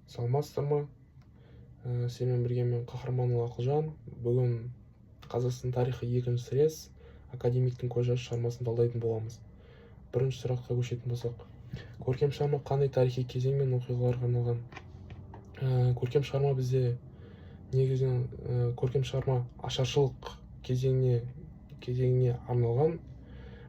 Саламатсыздар ма? Сенімен бірге мен қаһарманұлы Ақылжан. Бүгін Қазақстан тарихы 2-ші сірес академиктің көз жасы шығармасын талдайтын боламыз. Бірінші сұраққа көшетін болсақ, көркем шығарма қандай тарихи кезең мен оқиғаларға арналған? Көркем шығарма бізде негізінен көркем шығарма ашаршылық кезеңіне арналған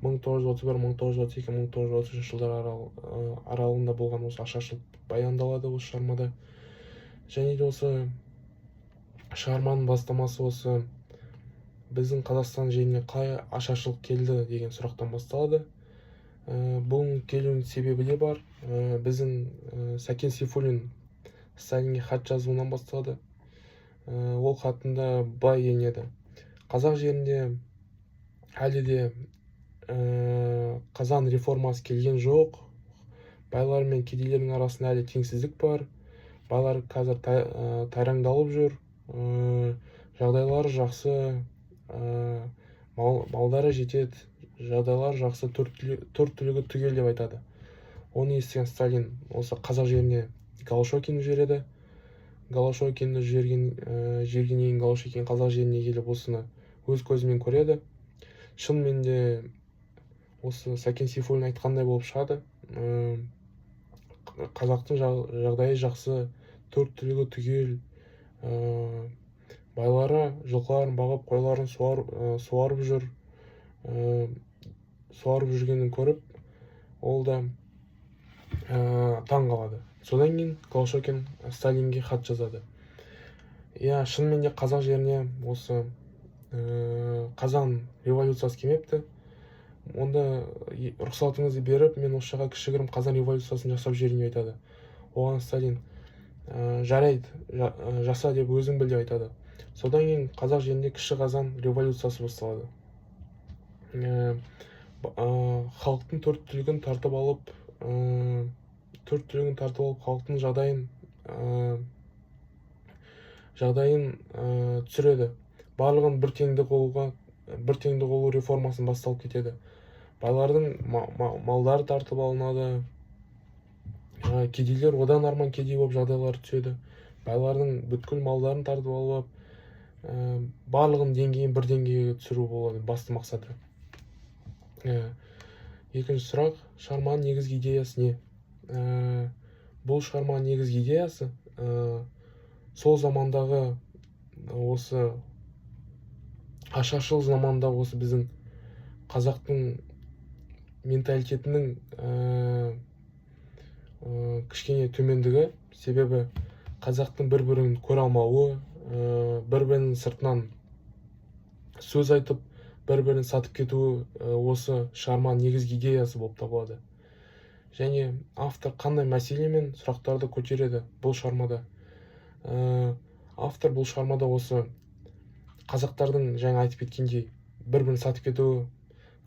1931-1932, 1933 жылдар аралығында болған осы ашаршылық баяндалады осы шығармада. Және де осы шығарманың бастамасы осы біздің Қазақстан жеріне қалай ашаршылық келді деген сұрақтан басталады. Бұның келуінің себебі де бар. Біздің Сәкен Сейфуллин Сталинге хат жазуынан басталады. Ол хатында былай денеді: қазақ жерінде әлі де қазан реформасы келген жоқ. Байлар мен кедейлердің арасында әлі теңсіздік бар. Байлар қазір тайраңдалып жүр. Жағдайлары жақсы, малдары жетеді, жағдайлары жақсы, төрт түлігі түгел деп айтады. Оны естіген Сталин осы қазақ жеріне Голошокинді жібереді. Голошокинді жібергеннен кейін Голошокин қазақ жеріне келіп осыны өз көзімен көреді. Шынымен де осы Сәкен Сейфуллин айтқандай болып шығады. Қазақтың жағдайы жақсы, төрт түлігі түгел, байлары жылқыларын бағып, қойларын суарып жүр. Суарып жүргенін көріп, ол да таң қалады. Содан кейін Голошокин Сталинге хат жазады. Шынымен де қазақ жеріне осы қазан революциясы келмепті. Онда рұқсатыңызды беріп, мен осы жаққа кішігірім қазан революциясын жасап жіберейін деп айтады. Оған Сталин жарайды, жаса деп өзің біл деп айтады. Содан кейін қазақ жерінде кіші қазан революциясы басталады. Халықтың төрт түлігін тартып алып, халықтың жағдайын түсіреді. Барлығын бір теңдік болу реформасын басталып кетеді. Байлардың малдары тартып алынады. Кедейлер одан арман кедей болып жағдайлары түседі. Байлардың бүткіл малдарын тартып алып, барлығын бір деңгейге түсіру болады басты мақсаты. Екінші сұрақ, шығарманың негізгі идеясы не? Бұл шығарманың негізгі идеясы сол замандағы осы ашаршылық заманда осы біздің қазақтың менталитетінің кішкене төмендігі. Себебі қазақтың бір-бірін көре алмауы, бір-бірінің сыртынан сөз айтып, бір-бірін сатып кетуі осы шығарманың негізгі идеясы болып табылады. Және автор қандай мәселе мен сұрақтарды көтереді бұл шығармада? Автор бұл шығармада осы қазақтардың жаңа айтып кеткендей бір-бірін сатып кетуі.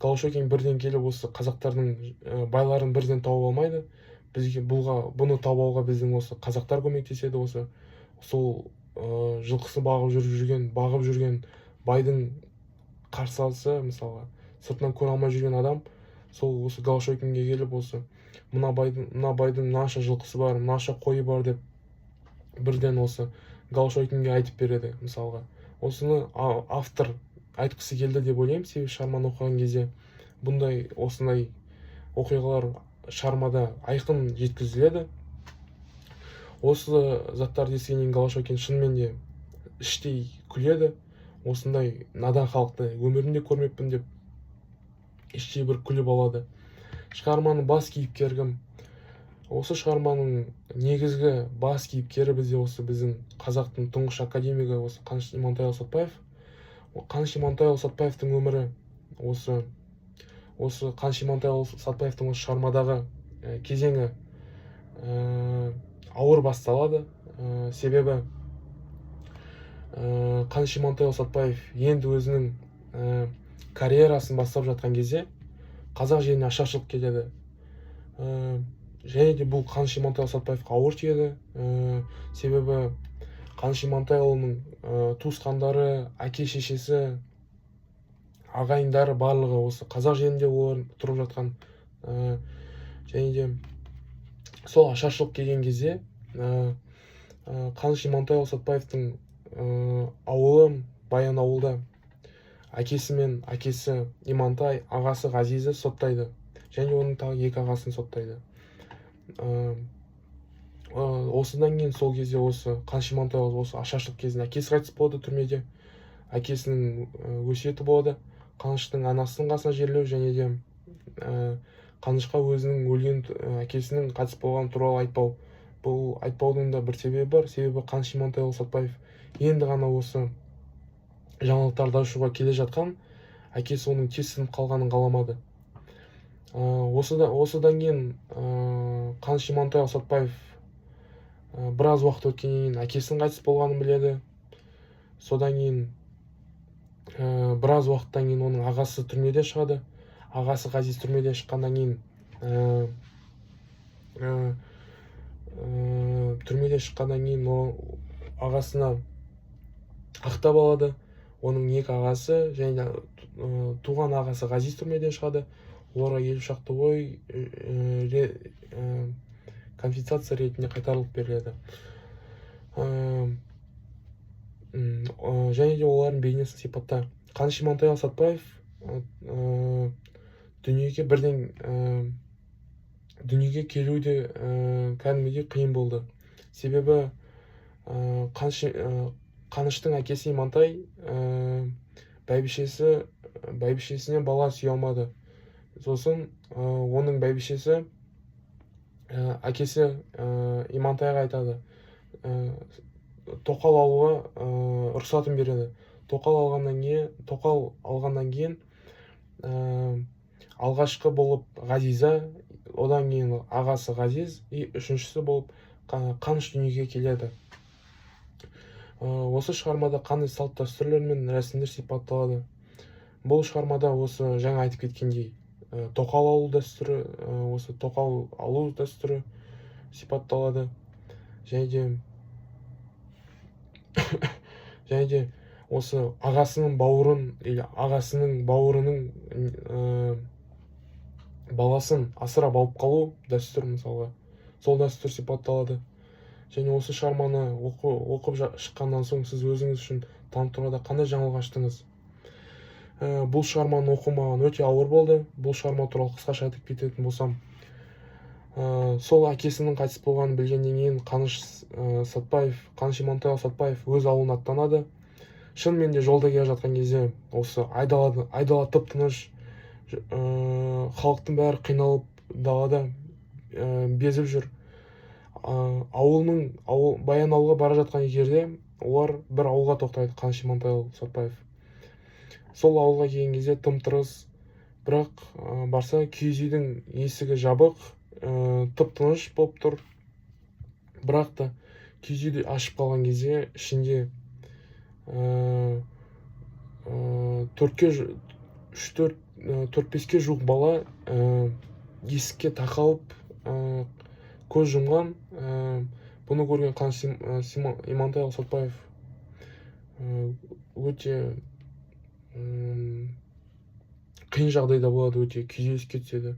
Голошокин бірден келіп осы қазақтардың байларын бірден тауып алмайды. Бізге бұны тауып алуға біздің осы қазақтар көмектеседі. Сол жылқысы бағып жүрген байдың қарсыласы, мысалға сыртынан көре алмай жүрген адам, сол осы Голошокинге келіп осы мына байдың мынаша жылқысы бар, мынаша қойы бар деп бірден осы Голошокинге айтып береді. Мысалға осыны автор айтқысы келді деп ойлаймын. Себебі шығарманы оқыған кезде осындай оқиғалар шығармада айқын жеткізіледі. Осы заттарды естігеннен Голошокин шынымен де іштей күледі. Осындай надан халықты өмірімде көрмеппін деп іштей бір күліп алады. Шығарманың бас кейіпкері кім? Осы шығарманың негізгі бас кейіпкері бізде осы біздің қазақтың тұңғыш академигі осы Қаныш Имантайұлы Сәтпаев. Қаныш Имантайұлы Сәтпаевтың өмірі осы Қаныш Имантайұлы Сәтпаевтың осы шығармадағы кезеңі ауыр басталады. Себебі Қаныш Имантайұлы Сәтпаев енді өзінің карьерасын бастап жатқан кезде қазақ жеріне ашаршылық келеді. Және де бұл Қаныш Имантайұлы Сәтпаевқа ауыр тиеді. Себебі Қаныш Имантайұлының туысқандары, әке-шешесі, ағайындары барлығы осы қазақ жерінде олар тұрып жатқан. Және де сол ашаршылық келген кезде Қаныш Имантайұлы Сатпаевтың ауылы Баян ауылда әкесі Имантай, ағасы Ғазизі соттайды, және оның тағы 2 ағасын соттайды. Осыдан кейін сол кезде осы Қаныш Имантайұлы осы ашаршылық кезінде әкесі қайтыс болады түрмеде. Әкесінің өсиеті болады Қаныштың анасының қасына жерлеу, және де Қанышқа өзінің өлген әкесінің қайтыс болғаны туралы айтпау. Бұл айтпаудың да бір себебі бар. Себебі Қаныш Имантайұлы Сатпаев енді ғана осы жаңалықтарды ашуға келе жатқан, әкесі оның тез сынып қалғанын қаламады. Осыдан кейін Қаныш Имантайұлы Сатпаев біраз уақыт өткеннен кейін әкесінің қайтыс болғанын біледі. Содан кейін біраз уақыттан кейін оның ағасы түрмеден шығады. Ағасы Ғазиз түрмеден шыққаннан кейін ағасына ақтап алады. Оның 2 ағасы және туған ағасы Ғазиз түрмеден шығады. Оларға 50 шақты ой конфискация ретінде қайтарылып беріледі. Және де олардың бейнесін сипатта. Қаныш Имантайұлы Сатпаев дүниеге келу де кәдімгідей қиын болды. Себебі Қаныштың әкесі Имантай бәйбішесіне бала сүйе алмады. Сосын оның бәйбішесі әкесі Имантайға айтады, тоқал алуға рұқсатын береді. Тоқал алғаннан кейін алғашқы болып Ғазиза, одан кейін ағасы Ғазиз, үшіншісі болып Қаныш дүниеге келеді. Осы шығармада қандай салт дәстүрлер мен рәсімдер сипатталады? Бұл шығармада осы жаңа айтып кеткендей тоқал алу дәстүрі сипатталады. Және де осы ағасының бауырының баласын асырап алып қалу дәстүр, мысалға, сол дәстүр сипатталады. Және осы шығарманы оқып шыққаннан соң сіз өзіңіз үшін таныстыруда қандай жаңалық аштыңыз? Бұл шығарманы оқу маған өте ауыр болды. Бұл шығарма туралы қысқаша айтып кететін болсам, сол әкесінің қайтыс болғанын білгеннен кейін Қаныш Имантайұлы Сатпаев өз ауылына аттанады. Шынымен де жолда келе жатқан кезде осы айдала тып-тыныш, халықтың бәрі қиналып далада безіп жүр. Баян ауылға бара жатқан жерде олар бір ауылға тоқтайды, Қаныш Имантайұлы Сатпаев. Сол ауылға келген кезде тым-тырыс, бірақ барса киіз үйдің есігі жабық, тып-тыныш болып тұр. Бірақ та киіз үйді ашып қалған кезде ішінде 4-5-ке жуық бала есікке тақалып көз жұмған. Бұны көрген Қаныш Имантайұлы Сатпаев өте қиын жағдайда болады, өте күйзеліске түседі.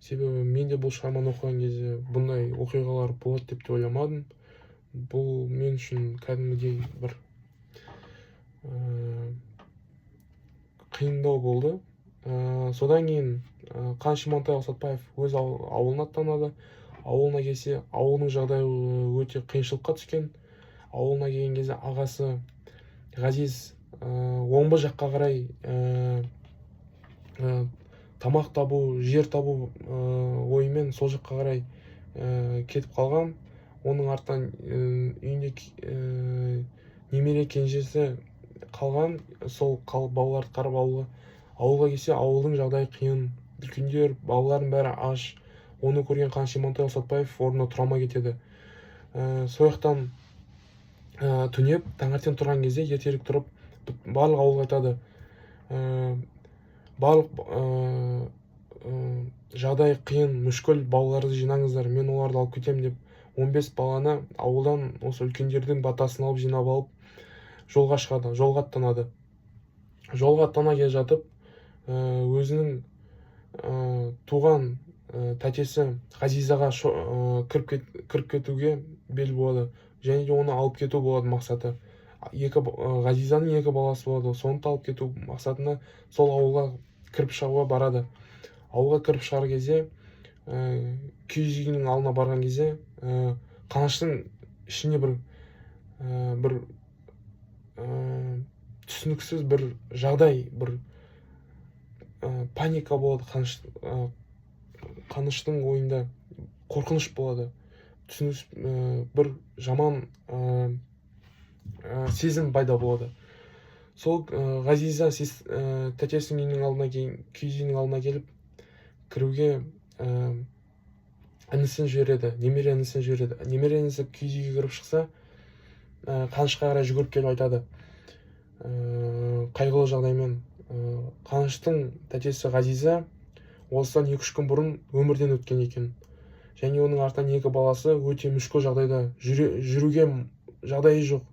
Себебі мен де бұл шығарманы оқыған кезде бұндай оқиғалар болады деп те ойламадым. Бұл мен үшін кәдімгідей бір қиындау болды. Содан кейін Қаныш Имантайұлы Сатпаев өз ауылына аттанады. Ауылына келсе, ауылының жағдайы өте қиыншылыққа түскен. Ауылына келген кезде ағасы Ғазиз омбы жаққа қарай тамақ табу, жер табу ойымен сол жаққа қарай кетіп қалған. Оның артынан үйінде немере кенжесі қалған. Сол балаларды қарап ауылға келсе, ауылдың жағдайы қиын. Үлкендер, балалардың бәрі аш. Оны көрген Қаныш Имантайұлы Сатпаев орнына тұра алмай кетеді. Сояқтан түнеп, таңертең тұрған кезде ертерек тұрып, барлық ауылға айтады, барлық жағдай қиын, мүшкіл балаларды жинаңыздар, мен оларды алып кетем деп 15 баланы ауылдан осы үлкендердің батасын алып жинап алып жолға шығады, жолға аттанады. Жолға аттана келе жатып, өзінің туған тәтесі Ғазизаға кіріп кетуге бел болады, және де оны алып кету болады мақсаты. Ғазизаның 2 баласы болады, соны алып кету мақсатында сол ауылға кіріп шығуға барады. Ауылға кіріп шығар кезде киіз үйінің алдына барған кезде Қаныштың ішіне бір түсініксіз бір жағдай, бір паника болады. Қаныштың ойында қорқыныш болады, бір жаман сезім пайда болады. Сол Ғазиза тәтесінің үйінің алдына, киіз үйінің алдына келіп кіруге інісін жібереді, немере інісін жібереді. Немере інісі киіз үйге кіріп шықса, Қанышқа қарай жүгіріп келіп айтады қайғылы жағдаймен. Қаныштың тәтесі Ғазиза осыдан 2-3 күн бұрын өмірден өткен екен, және оның артынан 2 баласы өте мүшкіл жағдайда, жүруге жағдайы жоқ,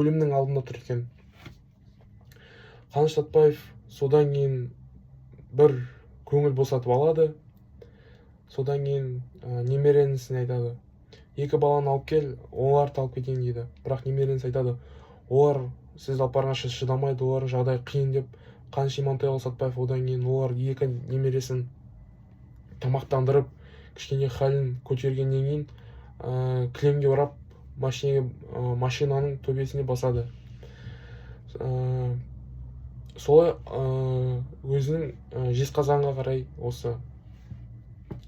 өлімнің алдында тұр екен. Қаныш Сәтбаев содан кейін бір көңіл босатып алады. Содан кейін немере інісіне айтады, 2 баланы алып кел, оларды алып кетейін дейді. Бірақ немере інісі айтады, олар сізді алып барғанша шыдамайды, олардың жағдайы қиын деп. Қаныш Имантайұлы Сәтбаев одан кейін олар 2 немересін тамақтандырып, кішкене халін көтергеннен кейін кілемге орап машинаның төбесіне басады. Солай өзінің Жезқазғанға қарай, осы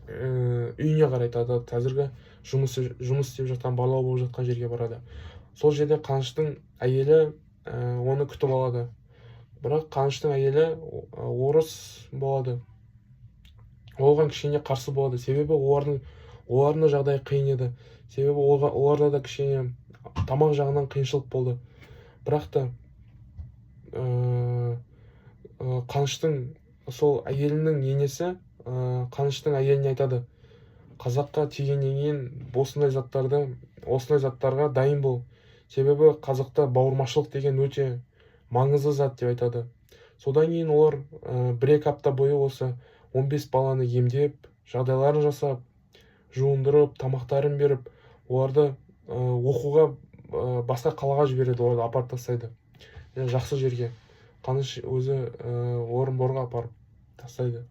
үйіне қарай, қазіргі жұмыс істеп жатқан, барлау болып жатқан жерге барады. Сол жерде Қаныштың әйелі оны күтіп алады. Бірақ Қаныштың әйелі орыс болады. Оған кішкене қарсы болады, себебі олардың да жағдайы қиын еді. Себебі оларда да кішкене тамақ жағынан қиыншылық болды. Бірақ та Қаныштың сол әйелінің енесі Қаныштың әйеліне айтады, қазаққа тигеннен кейін осындай заттарға дайын бол. Себебі қазақта бауырмашылық деген өте маңызды зат деп айтады. Содан кейін олар 1-2 апта бойы осы 15 баланы емдеп, жағдайларын жасап, жуындырып, тамақтарын беріп, оларды оқуға басқа қалаға жібереді, оларды апарып тастайды. Жақсы жерге. Қаныш өзі Орынборға апарып тастайды.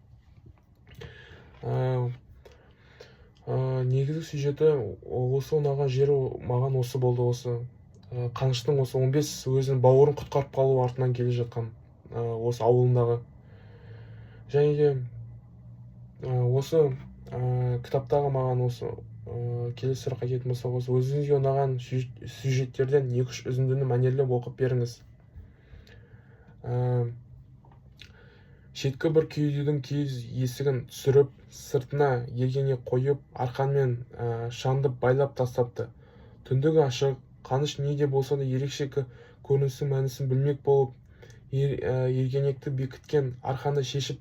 Негізгі сюжеті осы ұнаған жері маған осы болды. Осы Қаныштың осы 15 өзінің бауырын құтқарып қалу артынан келе жатқан осы ауылындағы. Және де осы кітаптағы маған осы келесі сұраққа келетін болсақ, осы өзіңізге ұнаған сюжеттерден 2-3 үзіндіні мәнерлеп оқып беріңіз. Шеткі бір киіз үйдің киіз есігін түсіріп, сыртына ергене қойып, арқанмен шанды байлап тастапты. Түндігі ашық, Қаныш не де болса да ерекше көріністің мәнісін білмек болып, ергенекті бекіткен арқанды шешіп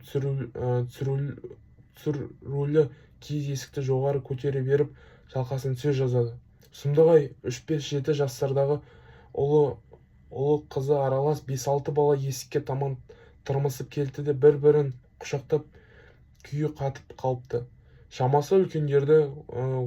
түсірулі киіз есікті жоғары көтере беріп, шалқасын сөз жазады. Сұмдық-ай, 3-5-7 жастардағы ұлы қызы аралас 5-6 бала есікке таман тырмысып келді де бір-бірін құшақтап күйі қатып қалыпты. Шамасы үлкендерді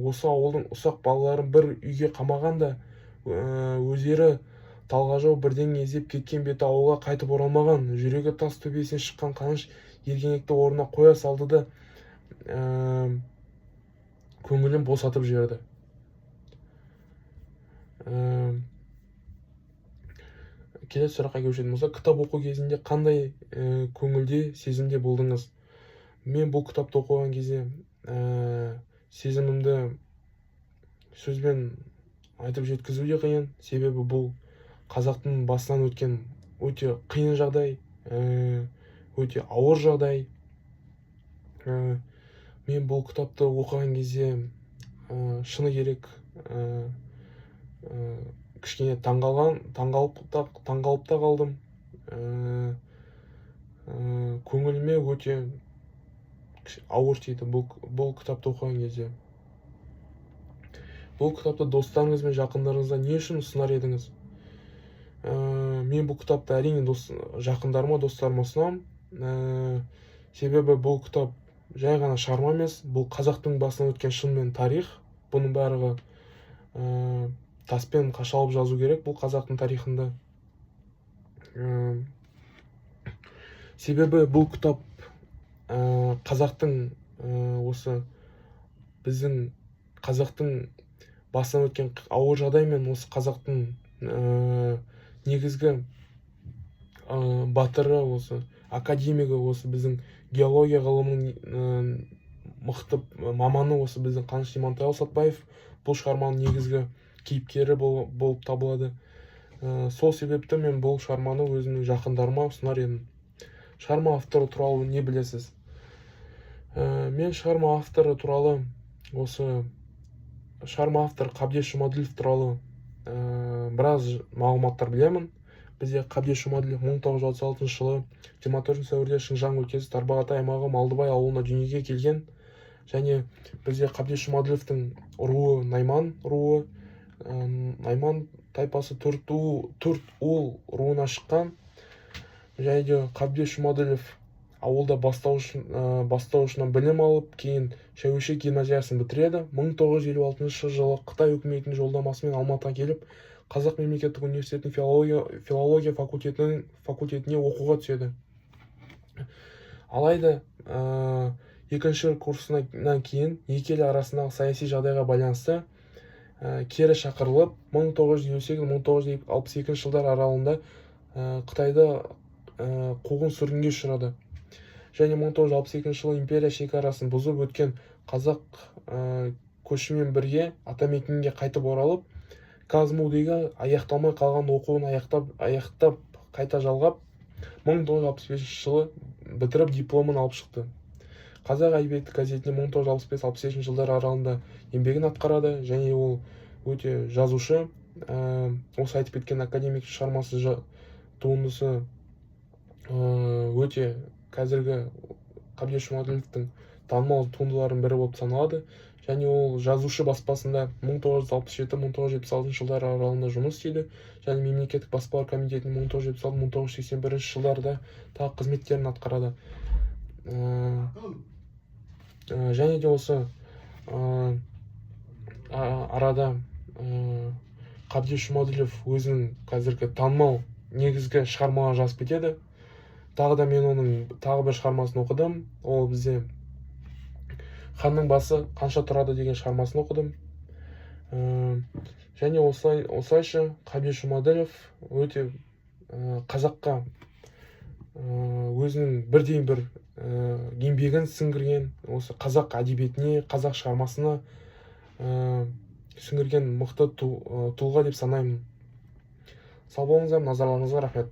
осы ауылдың ұсақ балаларын бір үйге қамағанда, өздері талғажау бірдеңе іздеп кеткен беті ауылға қайтып оралмаған. Жүрегі тас төбесіне шыққан Қаныш ергенекті орнына қоя салды да көңілін босатып жіберді. Келесі сұраққа көшетін болса, кітап оқу кезінде қандай көңілде, сезімде болдыңыз? Мен бұл кітапты оқыған кезде сезімімді сөзбен айтып жеткізу де қиын, себебі бұл қазақтың басынан өткен өте қиын жағдай, өте ауыр жағдай. Мен бұл кітапты оқыған кезде шыны керек кішкене таңғалып та қалдым. Көңіліме өте ауыр тиді бұл кітапты оқыған кезде. Бұл кітапты достарыңыз бен жақындарыңызға не үшін ұсынар едіңіз? Мен бұл кітапты әрине жақындарыма, достарыма ұсынамын. Себебі бұл кітап жай ғана шығарма емес, бұл қазақтың басынан өткен шынымен тарих. Бұның барлығы таспен қашалып жазу керек бұл қазақтың тарихында. Себебі бұл кітап қазақтың осы біздің қазақтың басынан өткен ауыр жағдай мен осы қазақтың негізгі батыры, осы академигі, осы біздің геология ғылымының мықты маманы, осы біздің Қаныш Имантайұлы Сатпаев бұл шығарманың негізгі кейіпкері болып табылады. Сол себепті мен бұл шығарманы өзімнің жақындарыма ұсынар едім. Шығарма авторы туралы не білесіз? Мен шығарма авторы туралы, осы шығарма авторы Қабдеш Жұмаділов туралы біраз мағлұматтар білемін. Бізде Қабдеш Жұмаділов 1936 жылы 24 сәуірде Шыңжаң өлкесі Тарбағатай аймағы Малдыбай ауылына дүниеге келген. Және бізде Қабдеш Жұмаділовтың руы Найман руы, Найман тайпасы төрт ұл руына шыққан. Және де Қабдеш Жұмаділов ауылда бастауышынан білім алып, кейін Шәуешек гимназиясын бітіреді. 1956 жылы Қытай үкіметінің жолдамасымен Алматыға келіп, Қазақ мемлекеттік университетінің филология факультетіне оқуға түседі. Алайда екінші курсынан кейін екі ел арасындағы саяси жағдайға байланысты кері шақырылып, 1958-1962 жылдар аралығында Қытайда қуғын сүргінге ұшырады. Және 1962 жылы империя шекарасын бұзып өткен қазақ көшімен бірге атамекенге қайтып оралып, Казмудегі аяқталмай қалған оқуын аяқтап қайта жалғап, 1965 жылы бітіріп дипломын алып шықты. Қазақ әдебиеті газетіне 1965-66 жылдар аралығында еңбегін атқарады, және ол өте жазушы. Осы айтып кеткен академик шығармасы туындысы өте қазіргі Қабдеш Жұмаділовтың танымал туындыларының бірі болып саналады. Және ол жазушы баспасында 1967-1976 жылдар аралығында жұмыс істейді. Және мемлекеттік баспалар комитетінің 1976-1981 жылдарда тағы қызметтерін атқарады. Және де осы арада Қабдеш Жұмаділов өзінің қазіргі танымал негізгі шығармалар жазып кетеді. Тағы да мен оның тағы бір шығармасын оқыдым. Ол бізде Ханның басы қанша тұрады деген шығармасын оқыдым. Және осылайша Қабдеш Жұмаділов өте қазаққа өзінің бірден бір еңбегін сіңірген, осы қазақ әдебиетіне, қазақ шығармасына сіңірген мықты тұлға деп санаймын. Сау болыңыздар, назарларыңызға рахмет.